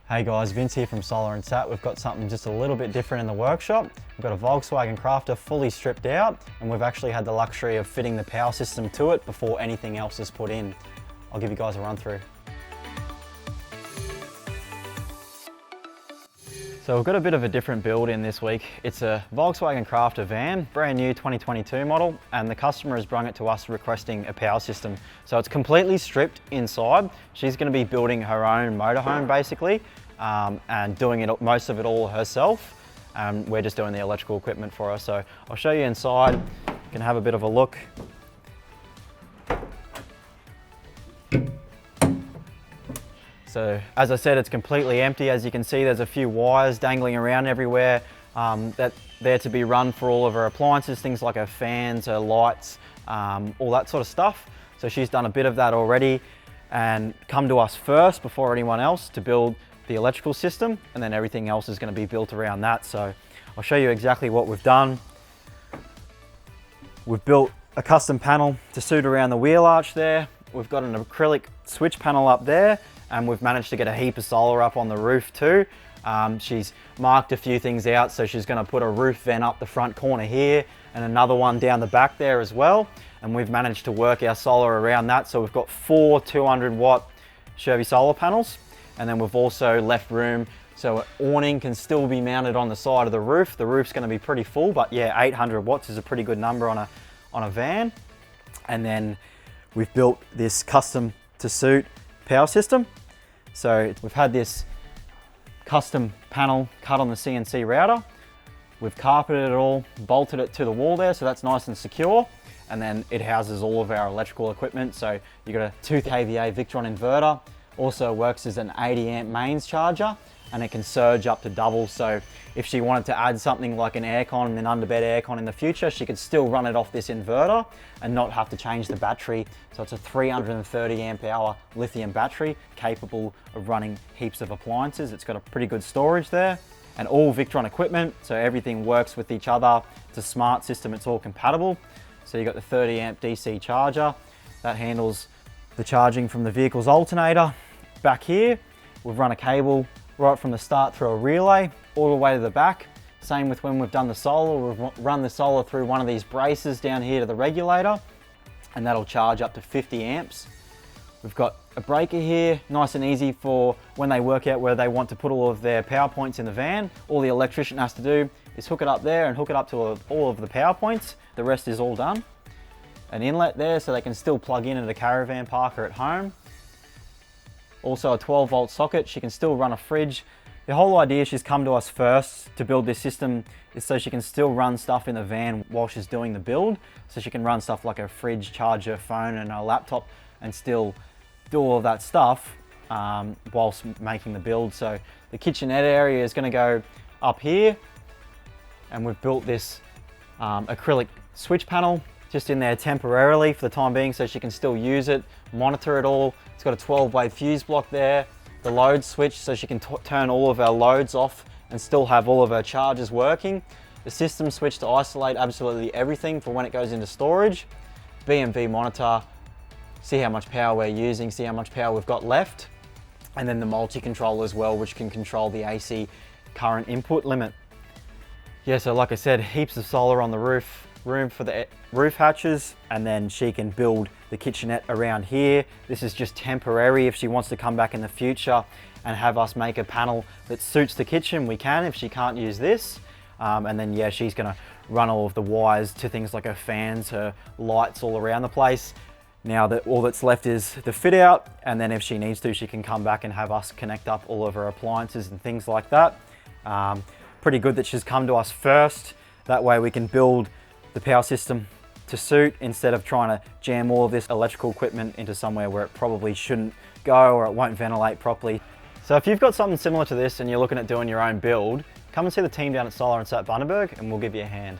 Hey guys, Vince here from Solar and Sat. We've got something just a little bit different in the workshop. We've got a Volkswagen Crafter fully stripped out, and we've actually had the luxury of fitting the power system to it before anything else is put in. I'll give you guys a run through. So we've got a bit of a different build in this week. It's a Volkswagen Crafter van, brand new 2022 model, and the customer has brung it to us requesting a power system. So it's completely stripped inside. She's going to be building her own motorhome basically, and doing it, most of it all herself. We're just doing the electrical equipment for her. So I'll show you inside. You can have a bit of a look. So as I said, it's completely empty. As you can see, there's a few wires dangling around everywhere that there to be run for all of her appliances, things like her fans, her lights, all that sort of stuff. So she's done a bit of that already and come to us first before anyone else to build the electrical system, and then everything else is going to be built around that. So I'll show you exactly what we've done. We've built a custom panel to suit around the wheel arch there. We've got an acrylic switch panel up there, and we've managed to get a heap of solar up on the roof too. She's marked a few things out, so she's going to put a roof vent up the front corner here and another one down the back there as well. And we've managed to work our solar around that. So we've got 4 200-watt Chevy solar panels, and then we've also left room so an awning can still be mounted on the side of the roof. The roof's going to be pretty full, but yeah, 800 watts is a pretty good number on a van. And then we've built this custom to suit power system. So we've had this custom panel cut on the CNC router. We've carpeted it all, bolted it to the wall there, so that's nice and secure. And then it houses all of our electrical equipment. So you've got a 2 kVA Victron inverter. Also works as an 80 amp mains charger, and it can surge up to double. So if she wanted to add something like an aircon, an underbed aircon in the future, she could still run it off this inverter and not have to change the battery. So it's a 330 amp hour lithium battery capable of running heaps of appliances. It's got a pretty good storage there, and all Victron equipment. So everything works with each other. It's a smart system, it's all compatible. So you've got the 30 amp DC charger that handles the charging from the vehicle's alternator. Back here, we've run a cable right from the start through a relay all the way to the back. Same with when we've done the solar, we've run the solar through one of these braces down here to the regulator, and that'll charge up to 50 amps. We've got a breaker here, nice and easy for when they work out where they want to put all of their power points in the van. All the electrician has to do is hook it up there and hook it up to all of the power points. The rest is all done. An inlet there so they can still plug in at a caravan park or at home. Also a 12 volt socket. She can still run a fridge. The whole idea she's come to us first to build this system is so she can still run stuff in the van while she's doing the build. So she can run stuff like her fridge, charge her phone and her laptop, and still do all of that stuff whilst making the build. So the kitchenette area is going to go up here, and we've built this acrylic switch panel just in there temporarily for the time being so she can still use it, monitor it all. It's got a 12-way fuse block there, the load switch so she can turn all of our loads off and still have all of her chargers working. The system switch to isolate absolutely everything for when it goes into storage. BMV monitor, see how much power we're using, see how much power we've got left. And then the multi-control as well, which can control the AC current input limit. Yeah, so like I said, heaps of solar on the roof, room for the roof hatches, and then she can build the kitchenette around here. This is just temporary. If she wants to come back in the future and have us make a panel that suits the kitchen, we can if she can't use this. And then yeah, she's gonna run all of the wires to things like her fans, her lights all around the place. Now that all that's left is the fit out, and then if she needs to, she can come back and have us connect up all of her appliances and things like that. Pretty good that she's come to us first. That way we can build the power system to suit instead of trying to jam all of this electrical equipment into somewhere where it probably shouldn't go or it won't ventilate properly. So if you've got something similar to this and you're looking at doing your own build, come and see the team down at Solar and Sat Bundaberg and we'll give you a hand.